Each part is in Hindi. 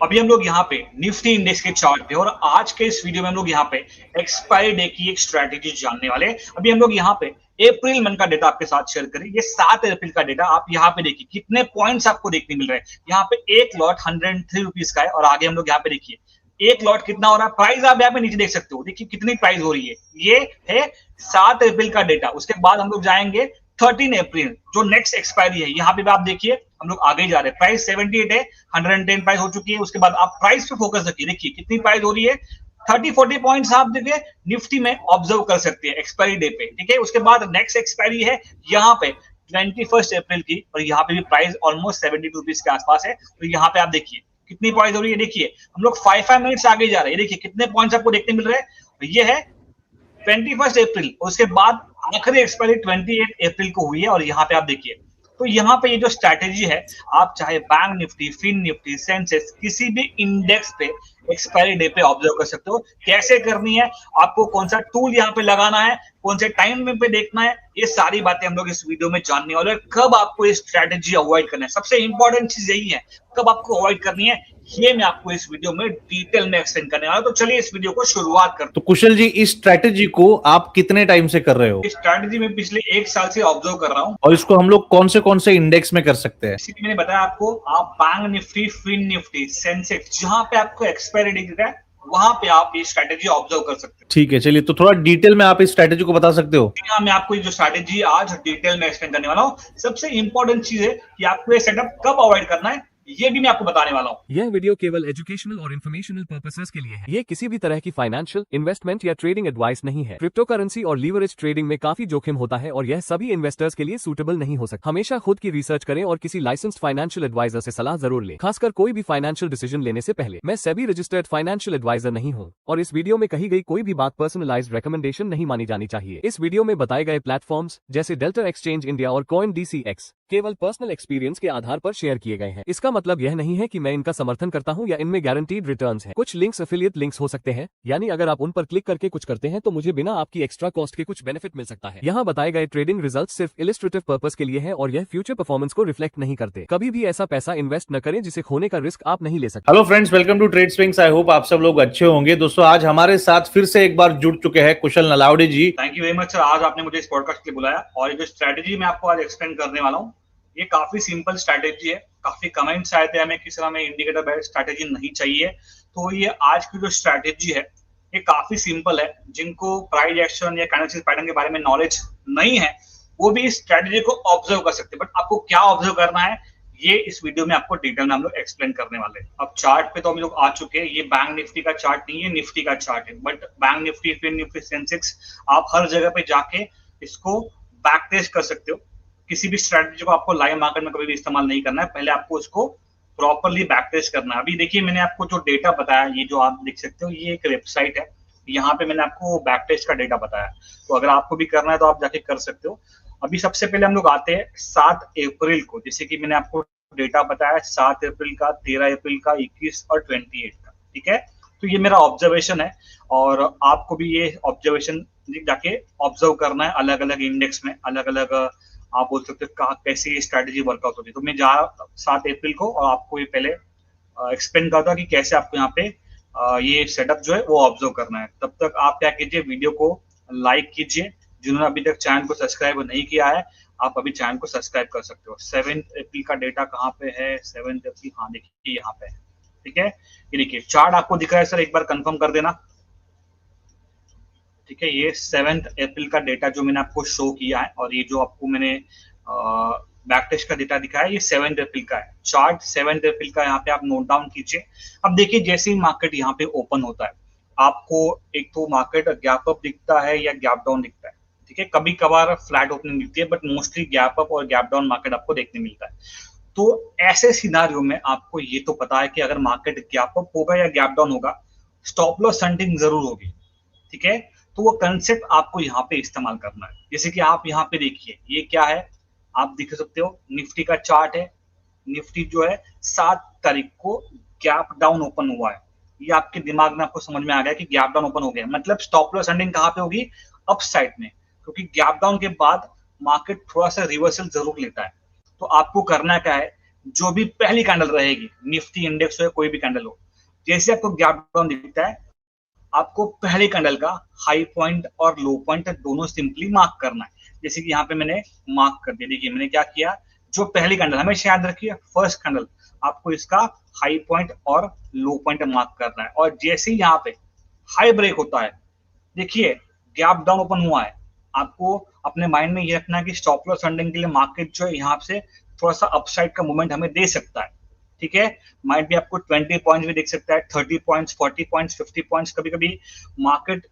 अभी हम लोग यहाँ पे निफ्टी इंडेक्स के चार्ट पे और आज के इस वीडियो में हम लोग यहाँ पे एक्सपायरी डे की एक स्ट्रेटेजी जानने वाले हैं। अभी हम लोग यहाँ पे अप्रैल मंथ का डेटा आपके साथ शेयर करें। ये 7 अप्रैल का डेटा आप यहाँ पे देखिए कितने पॉइंट्स आपको देखने मिल रहे हैं। यहाँ पे एक लॉट 103 रुपीज का है और आगे हम लोग यहाँ पे देखिए एक लॉट कितना हो रहा है। प्राइस आप यहाँ पे नीचे देख सकते हो, देखिए कितनी प्राइस हो रही है। ये है 7 अप्रैल का डेटा। उसके बाद हम लोग जाएंगे 13 अप्रैल जो नेक्स्ट एक्सपायरी है। यहाँ पे भी आप देखिए हम लोग आगे जा रहे हैं। प्राइस 78 है, 110 प्राइस हो चुकी है। उसके बाद आप प्राइस पे फोकस रखिए, देखिए कितनी प्राइस हो रही है। 30-40 पॉइंट्स आप देखिए निफ्टी में ऑब्जर्व कर सकते हैं एक्सपायरी डे पे, ठीक है। उसके बाद नेक्स्ट एक्सपायरी है यहाँ पे 21 अप्रैल की और यहाँ पे भी प्राइस ऑलमोस्ट 72 रुपीज के आसपास है। तो यहाँ पे आप देखिए कितनी प्राइस हो रही है। देखिए हम लोग 5 मिनट्स आगे जा रहे हैं, देखिए कितने पॉइंट्स आपको देखने मिल रहे हैं। ये है 21 अप्रैल। उसके बाद आखिरी एक्सपायरी 28 अप्रैल को हुई है और यहाँ पे आप देखिए। तो यहाँ पे ये जो स्ट्रैटेजी है, आप चाहे Bank Nifty, Fin Nifty, Sensex किसी भी इंडेक्स पे एक्सपायरी डे पे ऑब्जर्व कर सकते हो। कैसे करनी है, आपको कौन सा टूल यहाँ पे लगाना है, कौन से टाइम में पे देखना है, ये सारी बातें हम लोग इस वीडियो में जानने वाले हैं। कब आपको ये स्ट्रैटेजी अवॉइड करना है, सबसे इंपॉर्टेंट चीज यही है, कब आपको अवॉइड करनी है, ये मैं आपको इस वीडियो में डिटेल में एक्सप्लेन करने वाला हूं। तो चलिए इस वीडियो को शुरुआत करते हैं। तो कुशल जी, इस स्ट्रैटेजी को आप कितने टाइम से कर रहे हो? इस स्ट्रैटेजी में पिछले 1 साल से ऑब्जर्व कर रहा हूँ। और इसको हम लोग कौन से इंडेक्स में कर सकते हैं? इसीलिए मैंने बताया आपको, आप Bank Nifty, Fin Nifty, Sensex जहां पे आपको एक्सपायरी डे दिख रहा है वहां पे आप ये स्ट्रैटेजी ऑब्जर्व कर सकते हो। ठीक है, चलिए तो थोड़ा डिटेल में आप इस स्ट्रैटेजी को बता सकते हो? हाँ, मैं आपको ये जो स्ट्रैटेजी आज डिटेल में एक्सप्लेन करने वाला हूँ। सबसे इंपॉर्टेंट चीज है कि आपको ये सेटअप कब अवॉइड करना है, ये भी मैं आपको बताने वाला हूँ। यह वीडियो केवल एजुकेशनल और इन्फॉर्मेशनल पर्पसेस के लिए है। ये किसी भी तरह की फाइनेंशियल, इन्वेस्टमेंट या ट्रेडिंग एडवाइस नहीं है। क्रिप्टो करेंसी और लीवरेज ट्रेडिंग में काफी जोखिम होता है और यह सभी इन्वेस्टर्स के लिए सूटेबल नहीं हो सकता। हमेशा खुद की रिसर्च करें और किसी लाइसेंस्ड फाइनेंशियल एडवाइजर से सलाह जरूर लें, खासकर कोई भी फाइनेंशियल डिसीजन लेने से पहले। मैं सेबी रजिस्टर्ड फाइनेंशियल एडवाइजर नहीं हूँ और इस वीडियो में कही गई कोई भी बात पर्सनलाइज्ड रिकमेंडेशन नहीं मानी जानी चाहिए। इस वीडियो में बताए गए प्लेटफॉर्म्स जैसे डेल्टा एक्सचेंज इंडिया और CoinDCX केवल पर्सनल एक्सपीरियंस के आधार पर शेयर किए गए हैं। इसका मतलब यह नहीं है कि मैं इनका समर्थन करता हूं या इनमें गारंटीड रिटर्न्स हैं। कुछ लिंक्स एफिलिएट लिंक्स हो सकते हैं, यानी अगर आप उन पर क्लिक करके कुछ करते हैं तो मुझे बिना आपकी एक्स्ट्रा कॉस्ट के कुछ बेनिफिट मिल सकता है। यहाँ बताए गए ट्रेडिंग रिजल्ट सिर्फ इलिस्ट्रेटिव पर्पस के लिए है और यह फ्यूचर परफॉर्मेंस को रिफ्लेक्ट नहीं करते। कभी भी ऐसा पैसा इन्वेस्ट न करें जिसे खोने का रिस्क आप नहीं ले सकते। Hello friends, welcome to Trade Swings. I hope आप सब लोग अच्छे होंगे। दोस्तों, आज हमारे साथ फिर से एक बार जुड़ चुके हैं Kushal Nalawade ji. Thank you very much sir, आज आपने मुझे इस पॉडकास्ट के लिए बुलाया और ये जो स्ट्रैटेजी मैं आपको आज एक्सप्लेन करने वाला हूँ, ये काफी सिंपल स्ट्रैटेजी है। काफी कमेंट्स आए थे हमें किस तरह में इंडिकेटर बेस्ड स्ट्रैटेजी नहीं चाहिए। तो ये आज की जो स्ट्रैटेजी है ये काफी सिंपल है। जिनको प्राइस एक्शन या कैंडलस्टिक पैटर्न के बारे में नॉलेज नहीं है वो भी इस स्ट्रैटेजी को ऑब्जर्व कर सकते हैं। बट आपको क्या ऑब्जर्व करना है ये इस वीडियो में आपको डिटेल में हम लोग एक्सप्लेन करने वाले हैं। अब चार्ट पे तो हम लोग आ चुके हैं। ये बैंक निफ्टी का चार्ट नहीं है, निफ्टी का चार्ट है। But Bank Nifty, Fin Nifty, Sensex आप हर जगह पे जाके इसको बैक टेस्ट कर सकते हो। किसी भी स्ट्रैटेजी को आपको लाइव मार्केट में कभी भी इस्तेमाल नहीं करना है, पहले आपको उसको प्रॉपरली बैक टेस्ट करना है। अभी देखिए मैंने आपको जो डेटा बताया, ये जो आप देख सकते हो, ये एक वेबसाइट है। यहाँ पे मैंने आपको बैक टेस्ट का डेटा बताया, तो अगर आपको भी करना है तो आप जाके कर सकते हो। अभी सबसे पहले हम लोग आते हैं 7 अप्रैल को। जैसे कि मैंने आपको डेटा बताया 7 अप्रैल का, 13 अप्रैल का, 21 और 28 का, ठीक है। तो ये मेरा ऑब्जर्वेशन है और आपको भी ये ऑब्जर्वेशन जाके ऑब्जर्व करना है अलग अलग इंडेक्स में, अलग अलग आप बोल सकते हो कैसे ये स्ट्रैटेजी वर्कआउट होती है। तो मैं जा 7 अप्रैल को और आपको ये पहले एक्सप्लेन करता कि कैसे आपको यहाँ पे ये सेटअप जो है वो ऑब्जर्व करना है। तब तक आप क्या कीजिए, वीडियो को लाइक कीजिए। जिन्होंने अभी तक चैनल को सब्सक्राइब नहीं किया है आप अभी चैनल को सब्सक्राइब कर सकते हो। 7 अप्रैल का डेटा कहाँ पे है, 7 अप्रैल, हाँ देखिए यहाँ पे है, ठीक है। ये देखिए चार्ट आपको दिख रहा है सर, एक बार कंफर्म कर देना, ठीक है। ये 7 अप्रैल का डेटा जो मैंने आपको शो किया है और ये जो आपको मैंने बैक टेस्ट का डेटा दिखाया है ये 7 अप्रैल का है। चार्ट 7 अप्रैल का यहाँ पे आप नोट डाउन कीजिए। अब देखिए जैसे ही मार्केट यहाँ पे ओपन होता है आपको एक तो मार्केट गैप अप दिखता है या गैप डाउन दिखता है, ठीक है। कभी कभार फ्लैट ओपनिंग दिखती है बट मोस्टली गैप अप और गैप डाउन मार्केट आपको देखने मिलता है। तो ऐसे सिनारियो में आपको ये तो पता है कि अगर मार्केट गैप अप होगा या गैप डाउन होगा स्टॉप लॉस हंटिंग जरूर होगी, ठीक है। तो वो कंसेप्ट आपको यहाँ पे इस्तेमाल करना है। जैसे कि आप यहाँ पे देखिए ये क्या है, आप देख सकते हो निफ्टी का चार्ट है। निफ्टी जो है 7 तारीख को गैप डाउन ओपन हुआ है। ये आपके दिमाग में आपको समझ में आ गया कि गैप डाउन ओपन हो गया, मतलब स्टॉप लॉस हंटिंग कहाँ पे होगी, अप साइड में, क्योंकि गैप डाउन के बाद मार्केट थोड़ा सा रिवर्सल जरूर लेता है। तो आपको करना क्या है, जो भी पहली कैंडल रहेगी, निफ्टी इंडेक्स हो या कोई भी कैंडल हो, जैसे आपको गैप डाउन दिखता है, आपको पहले कैंडल का हाई पॉइंट और लो पॉइंट दोनों सिंपली मार्क करना है। जैसे कि यहाँ पे मैंने मार्क कर दिया, देखिए मैंने क्या किया, जो पहली कैंडल, हमेशा याद रखिए फर्स्ट कैंडल, आपको इसका हाई पॉइंट और लो पॉइंट मार्क करना है। और जैसे ही यहाँ पे हाई ब्रेक होता है, देखिए गैप डाउन ओपन हुआ है, आपको अपने माइंड में ये रखना है कि स्टॉप लॉस फंडिंग के लिए मार्केट जो है यहाँ से थोड़ा सा अपसाइड का मूवमेंट हमें दे सकता है, ठीक है। माइट भी आपको 20 पॉइंट्स भी देख सकता है, 30 पॉइंट्स, 40 पॉइंट्स, 50 पॉइंट्स, कभी कभी मार्केट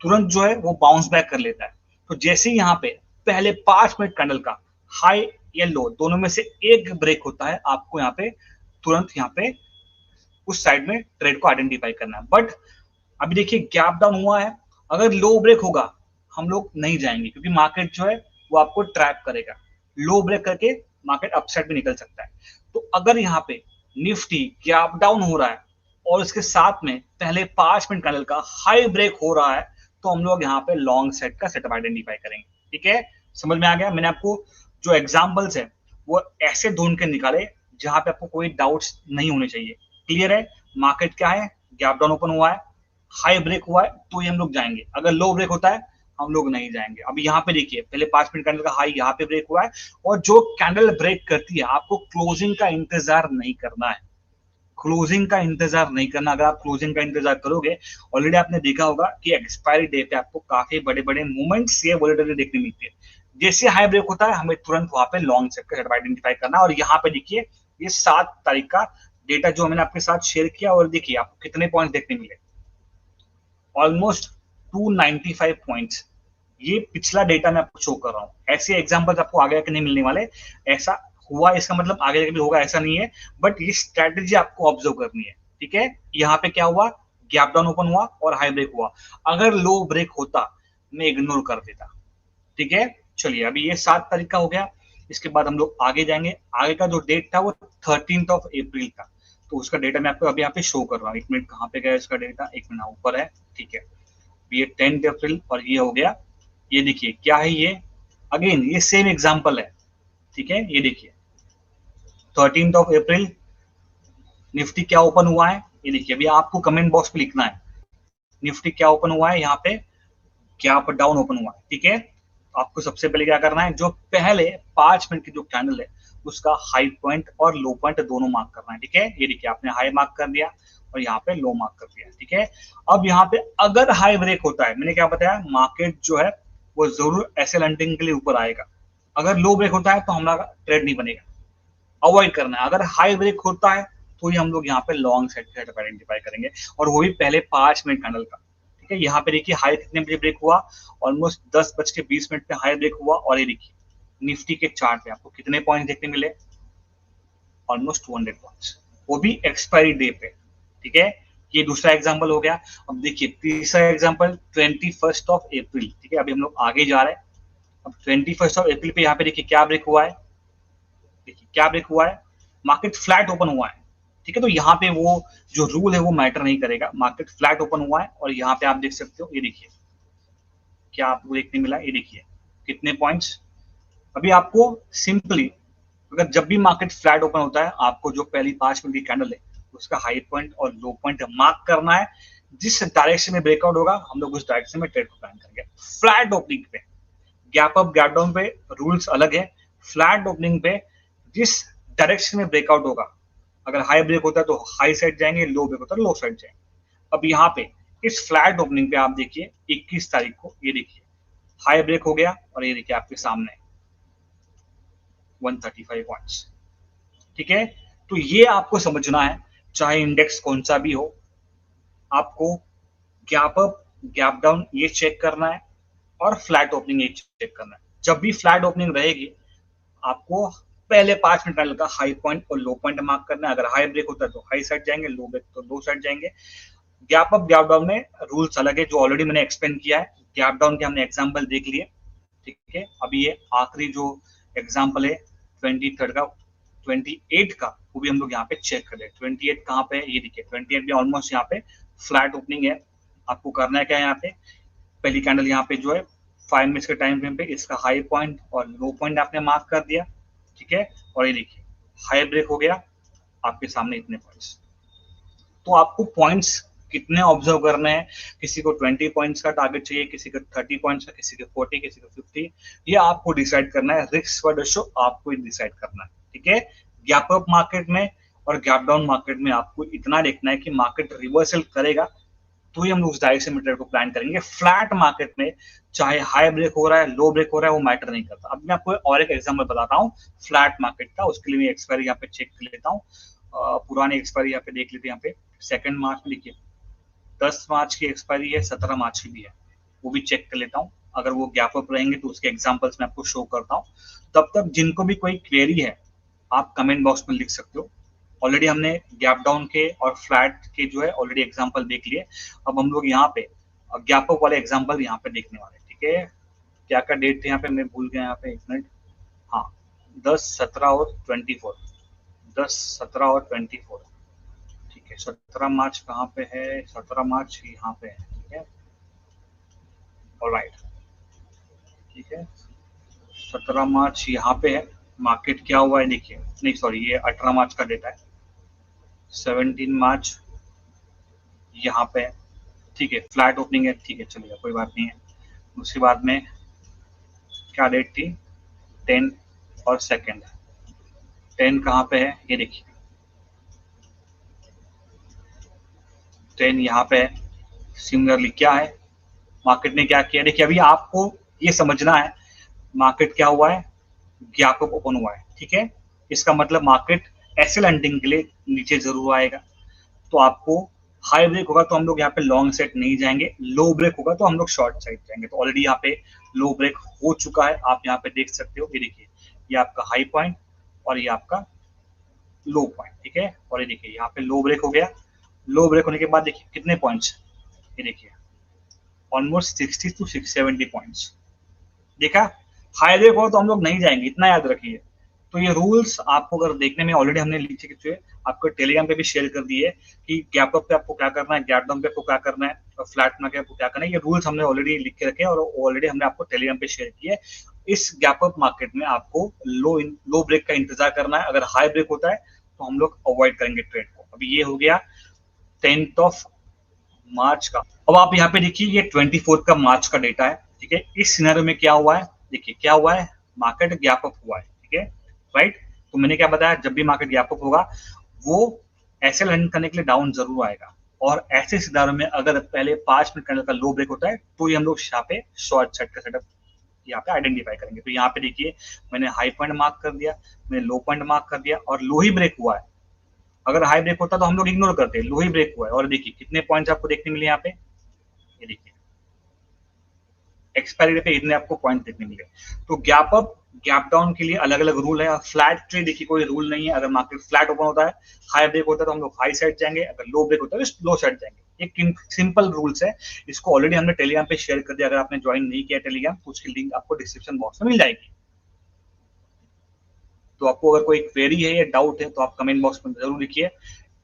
तुरंत जो है वो बाउंस बैक कर लेता है। तो जैसे ही यहाँ पे पहले 5 मिनट कैंडल का हाई या लो दोनों में से एक ब्रेक होता है, आपको यहाँ पे तुरंत यहाँ पे उस साइड में ट्रेड को आइडेंटिफाई करना है। बट अभी देखिए गैप डाउन हुआ है, अगर लो ब्रेक होगा हम लोग नहीं जाएंगे, क्योंकि मार्केट जो है वो आपको ट्रैप करेगा, लो ब्रेक करके मार्केट अपसाइड भी निकल सकता है। तो अगर यहाँ पे निफ्टी गैप डाउन हो रहा है और इसके साथ में पहले 5 मिनट कैंडल का हाई ब्रेक हो रहा है, तो हम लोग यहाँ पे लॉन्ग सेट का सेटअप आइडेंटिफाई करेंगे, ठीक है। समझ में आ गया? मैंने आपको जो एग्जांपल्स है वो ऐसे ढूंढ के निकाले जहां पे आपको कोई डाउट्स नहीं होने चाहिए। क्लियर है? मार्केट क्या है, गैप डाउन ओपन हुआ है, हाई ब्रेक हुआ है तो ही हम लोग जाएंगे, अगर लो ब्रेक होता है हम लोग नहीं जाएंगे। अभी यहाँ पे देखिए पहले 5 मिनट कैंडल का हाई यहाँ पे ब्रेक हुआ है, और जो कैंडल ब्रेक करती है आपको क्लोजिंग का इंतजार नहीं करना है, क्लोजिंग का इंतजार नहीं करना। अगर आप क्लोजिंग का इंतजार करोगे, ऑलरेडी आपने देखा होगा कि एक्सपायरी डे पे आपको काफी बड़े बड़े मूवमेंट्स ये वोलेटिलिटी देखने मिलती है। जैसे हाई ब्रेक होता है हमें तुरंत वहां पे लॉन्ग सेट का सेटअप आइडेंटिफाई करना है। और यहाँ पे देखिए ये 7 तारीख का डेटा जो मैंने आपके साथ शेयर किया, और देखिए आपको कितने पॉइंट देखने मिले, ऑलमोस्ट 295 पॉइंट्स। ये पिछला डेटा मैं आपको शो कर रहा हूँ। ऐसे एग्जांपल्स आपको आगे के नहीं मिलने वाले। ऐसा हुआ इसका मतलब आगे भी होगा ऐसा नहीं है, बट ये स्ट्रेटेजी आपको ऑब्जर्व करनी है, ठीक है। यहाँ पे क्या हुआ, गैप डाउन ओपन हुआ और हाई ब्रेक हुआ, अगर लो ब्रेक होता मैं इग्नोर कर देता, ठीक है। चलिए अभी ये 7 तारीख का हो गया, इसके बाद हम लोग आगे जाएंगे। आगे का जो डेट था वो 13 अप्रैल का, तो उसका डेटा मैं आपको अभी यहाँ पे शो कर रहा हूँ। 1 मिनट, कहाँ पे गया इसका डेटा, 1 मिनट ऊपर है, ठीक है। ये 10 अप्रैल और ये हो गया, ये देखिए क्या है, ये अगेन ये सेम एग्जांपल है, ठीक है। ये देखिए 13 अप्रैल निफ्टी क्या ओपन हुआ है, ये देखिए। अभी आपको कमेंट बॉक्स पे लिखना है निफ्टी क्या ओपन हुआ है, यहाँ पे गैप डाउन ओपन हुआ है, ठीक है। आपको सबसे पहले क्या करना है, जो पहले 5 मिनट की जो कैंडल है उसका हाई पॉइंट और लो पॉइंट दोनों मार्क करना है, ठीक है। ये देखिए आपने हाई मार्क कर दिया और यहाँ पे लो मार्क कर दिया, ठीक है। अब यहाँ पे अगर हाई ब्रेक होता है, मैंने क्या बताया, मार्केट जो है वो जरूर एसएल हंटिंग के लिए ऊपर आएगा। अगर लो ब्रेक होता है तो हमारा ट्रेड नहीं बनेगा, अवॉइड करना है। अगर हाई ब्रेक होता है तो ही हम लोग यहाँ पे लॉन्ग सेट आइडेंटिफाई करेंगे, और वो भी पहले 5 मिनट कैंडल का, ठीक है। यहाँ पे देखिए हाई कितने बजे ब्रेक हुआ, ऑलमोस्ट 10:20 पे हाई ब्रेक हुआ, और ये देखिए निफ्टी के चार्ट पे आपको कितने पॉइंट देखने मिले, ऑलमोस्ट 200 पॉइंट्स, वो भी एक्सपायरी डे पे, ठीक है। ये दूसरा एग्जांपल हो गया। अब देखिए तीसरा एग्जांपल 21 अप्रैल, ठीक है। अभी हम लोग आगे जा रहे हैं। अब 21 अप्रैल पे यहाँ पे देखिए क्या ब्रेक हुआ है, देखिए क्या ब्रेक हुआ है, मार्केट फ्लैट ओपन हुआ है, ठीक है। तो यहाँ पे वो जो रूल है वो मैटर नहीं करेगा, मार्केट फ्लैट ओपन हुआ है, और यहाँ पे आप देख सकते हो, ये देखिए क्या आपको देखने मिला, ये देखिए कितने पॉइंट्स। अभी आपको सिंपली, अगर जब भी मार्केट फ्लैट ओपन होता है, आपको जो पहली 5 मिनट की कैंडल है उसका हाई पॉइंट और लो पॉइंट मार्क करना है। जिस डायरेक्शन में ब्रेकआउट होगा हम लोग उस डायरेक्शन में ट्रेड को प्लान करेंगे। फ्लैट ओपनिंग पे, गैप अप गैप डाउन पे रूल्स अलग है। फ्लैट ओपनिंग पे जिस डायरेक्शन में ब्रेकआउट होगा, अगर हाई ब्रेक होता है तो हाई साइड जाएंगे, लो ब्रेक होता है लो साइड जाएंगे। अब यहाँ पे इस फ्लैट ओपनिंग पे आप देखिए 21 तारीख को, ये देखिए हाई ब्रेक हो गया, और ये देखिए आपके सामने 135 पॉइंट्स, ठीक है। तो ये आपको समझना है, चाहे इंडेक्स कौन सा भी हो, आपको गैप अप गैप डाउन ये चेक करना है, और फ्लैट ओपनिंग ये चेक करना है। जब भी फ्लैट ओपनिंग रहेगी आपको पहले 5 मिनट कैंडल का हाई पॉइंट और लो पॉइंट मार्क करना है। अगर हाई ब्रेक होता है तो हाई साइड जाएंगे, लो ब्रेक तो लो साइड जाएंगे। गैप अप गैप डाउन में रूल्स अलग है, जो ऑलरेडी मैंने एक्सप्लेन किया है। गैप डाउन के हमने एग्जांपल देख लिए, ठीक है। अभी ये आखिरी जो एग्जांपल है 23 का, 28 का, वो भी हम लोग यहाँ पे चेक कर ले। 28 कहाँ पे, ये देखिए 28 भी ऑलमोस्ट यहाँ पे फ्लैट ओपनिंग है। आपको करना है क्या, यहाँ पे पहली कैंडल यहाँ पे जो है 5 मिनट्स के टाइम फ्रेम पे इसका हाई पॉइंट और लो पॉइंट आपने मार्क कर दिया, ठीक है। और ये देखिए हाई ब्रेक हो गया, आपके सामने इतने पॉइंट्स। तो आपको पॉइंट्स कितने ऑब्जर्व करने हैं, किसी को 20 पॉइंट्स का टारगेट चाहिए, किसी को 30 पॉइंट्स का, किसी को 40, किसी को 50, ये आपको डिसाइड करना है। रिस्क वर्ड रेशो आपको डिसाइड करना है, ठीक है। गैप अप मार्केट में और गैप डाउन मार्केट में आपको इतना देखना है कि मार्केट रिवर्सल करेगा तो ही हम उस डायरेक्शन में ट्रेड को प्लान करेंगे। फ्लैट मार्केट में चाहे हाई ब्रेक हो रहा है, लो ब्रेक हो रहा है, वो मैटर नहीं करता। अब मैं आपको और एक एग्जांपल बताता हूँ फ्लैट मार्केट का, उसके लिए मैं एक्सपायरी यहाँ पे चेक कर लेता हूँ। पुरानी एक्सपायरी यहाँ पे देख लेते हैं। यहाँ पे 2 मार्च में देखिए 10 मार्च की एक्सपायरी है, 17 मार्च की भी है, वो भी चेक कर लेता हूँ। अगर वो गैप अप रहेंगे तो उसके एग्जांपल्स मैं आपको शो करता हूँ। तब तक जिनको भी कोई क्वेरी है आप कमेंट बॉक्स में लिख सकते हो। ऑलरेडी हमने गैप डाउन के और फ्लैट के जो है ऑलरेडी एग्जांपल देख लिए। अब हम लोग यहाँ पे गैप अप वाले एग्जांपल यहाँ पे देखने वाले, ठीक है। क्या क्या डेट थे यहाँ पे, मैं भूल गया यहाँ पे, एक मिनट। हाँ, 10, 17 और 24, 10, 17 और 24, ठीक है। 17 मार्च कहाँ पे है, 17 मार्च यहाँ पे है, ठीक है। ऑलराइट, ठीक है। 17 मार्च यहाँ पे है। मार्केट क्या हुआ है देखिए, नहीं सॉरी, ये 18 मार्च का डेटा है। 17 मार्च यहाँ पे है, ठीक है। फ्लैट ओपनिंग है, ठीक है, चलिए कोई बात नहीं है। उसके बाद में क्या डेट थी, 10 और 2, 10 कहाँ पे है, ये देखिए 10 यहाँ पे है। सिमिलरली क्या है, मार्केट ने क्या किया, देखिए अभी आपको ये समझना है मार्केट क्या हुआ है, गैप अप ओपन हुआ है, ठीक है। इसका मतलब मार्केट एसएल हंटिंग के लिए नीचे जरूर आएगा। तो आपको हाई ब्रेक होगा तो हम लोग यहाँ पे लॉन्ग साइड नहीं जाएंगे, लो ब्रेक होगा तो हम लोग शॉर्ट साइड जाएंगे। तो ऑलरेडी यहाँ पे लो ब्रेक हो चुका है, आप यहाँ पे देख सकते हो। ये देखिए, ये आपका हाई पॉइंट और ये आपका लो पॉइंट, ठीक है। और ये देखिए यहाँ पे लो ब्रेक हो गया। लो ब्रेक होने के बाद देखिए कितने पॉइंट्स, ये देखिए ऑलमोस्ट 60 to 70 पॉइंट्स। देखा, हाई ब्रेक हो तो हम लोग नहीं जाएंगे, इतना याद रखिए। तो ये रूल्स आपको अगर देखने में ऑलरेडी हमने लिखे हुए आपको टेलीग्राम पे भी शेयर कर दिए कि गैप अप पे आपको क्या करना है, गैप डाउन पे आपको क्या करना है, और फ्लैट में आपको क्या करना है। ये रूल्स हमने ऑलरेडी लिख के रखे और ऑलरेडी हमने आपको टेलीग्राम पे शेयर किए। इस गैप अप मार्केट में आपको लो ब्रेक का इंतजार करना है। अगर हाई ब्रेक होता है तो हम लोग अवॉइड करेंगे ट्रेड को। अभी ये हो गया 10 मार्च का। अब आप यहाँ पे देखिए ये 24 का मार्च का डेटा है, ठीक है। इस सिनेरियो में क्या हुआ है, देखिए क्या हुआ है, मार्केट गैप अप हुआ है, ठीक है, राइट। तो मैंने क्या बताया, जब भी मार्केट गैप अप होगा वो ऐसे लर्न करने के लिए डाउन जरूर आएगा। और ऐसे सिनेरियो में अगर पहले 5 मिनट कैंडल का लो ब्रेक होता है तो ये हम लोग यहाँ पे शॉर्ट साइड का सेटअप यहाँ पे आइडेंटिफाई करेंगे। तो यहाँ पे देखिए मैंने हाई पॉइंट मार्क कर दिया, मैंने लो पॉइंट मार्क कर दिया और लो ही ब्रेक हुआ है। अगर हाई ब्रेक होता तो हम लोग इग्नोर करते, लो ही ब्रेक हुआ है। और देखिए कितने पॉइंट्स आपको देखने मिले यहाँ पे, ये देखिए एक्सपायरी पे इतने आपको पॉइंट देखने मिले। तो गैप अप गैप डाउन के लिए अलग अलग रूल है। और फ्लैट ट्रेड देखिए कोई रूल नहीं है। अगर मार्केट फ्लैट ओपन होता है, हाई ब्रेक होता है तो हम लोग हाई साइड जाएंगे, अगर लो ब्रेक होता है तो लो साइड जाएंगे। एक सिंपल रूल्स है, इसको ऑलरेडी हमने टेलीग्राम पे शेयर कर दिया। अगर आपने ज्वाइन नहीं किया टेलीग्राम तो उसकी लिंक आपको डिस्क्रिप्शन बॉक्स में मिल जाएगी। तो आपको अगर कोई क्वेरी है या डाउट है तो आप कमेंट बॉक्स में जरूर लिखिए।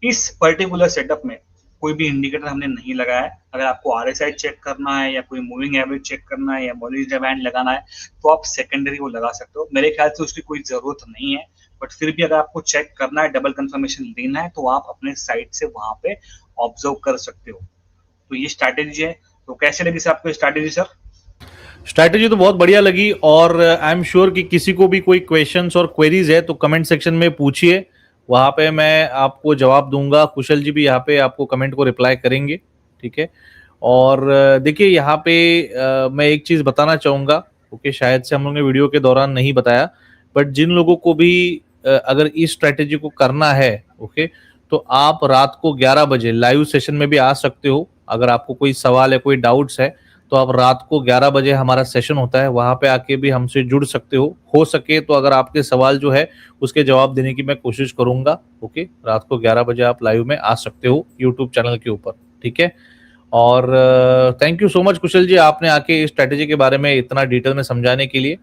इस पर्टिकुलर सेटअप में कोई भी इंडिकेटर हमने नहीं लगाया है। अगर आपको आरएसआई चेक करना है या कोई मूविंग एवरेज चेक करना है या बॉलिंजर बैंड लगाना है तो आप सेकेंडरी वो लगा सकते हो। मेरे ख्याल से उसकी कोई जरूरत नहीं है, बट फिर भी अगर आपको चेक करना है, डबल कंफर्मेशन लेना है तो आप अपने साइड से वहां पे ऑब्जर्व कर सकते हो। तो ये स्ट्रैटेजी है। तो कैसे लगी सर आपको स्ट्रैटेजी सर? स्ट्रैटेजी तो बहुत बढ़िया लगी और आई एम श्योर कि किसी को भी कोई क्वेश्चंस और क्वेरीज है तो कमेंट सेक्शन में पूछिए, वहां पे मैं आपको जवाब दूंगा। कुशल जी भी यहाँ पे आपको कमेंट को रिप्लाई करेंगे, ठीक है। और देखिए यहाँ पे मैं एक चीज बताना चाहूंगा, ओके, शायद से हम लोगों ने वीडियो के दौरान नहीं बताया, बट जिन लोगों को भी अगर इस स्ट्रैटेजी को करना है, ओके, तो आप रात को 11 बजे लाइव सेशन में भी आ सकते हो। अगर आपको कोई सवाल है, कोई डाउट्स है, तो आप रात को 11 बजे हमारा सेशन होता है, वहां पे आके भी हमसे जुड़ सकते हो सके तो अगर आपके सवाल जो है उसके जवाब देने की मैं कोशिश करूंगा। ओके, रात को 11 बजे आप लाइव में आ सकते हो यूट्यूब चैनल के ऊपर, ठीक है। और थैंक यू सो मच कुशल जी, आपने आके इस स्ट्रैटेजी के बारे में इतना डिटेल में समझाने के लिए।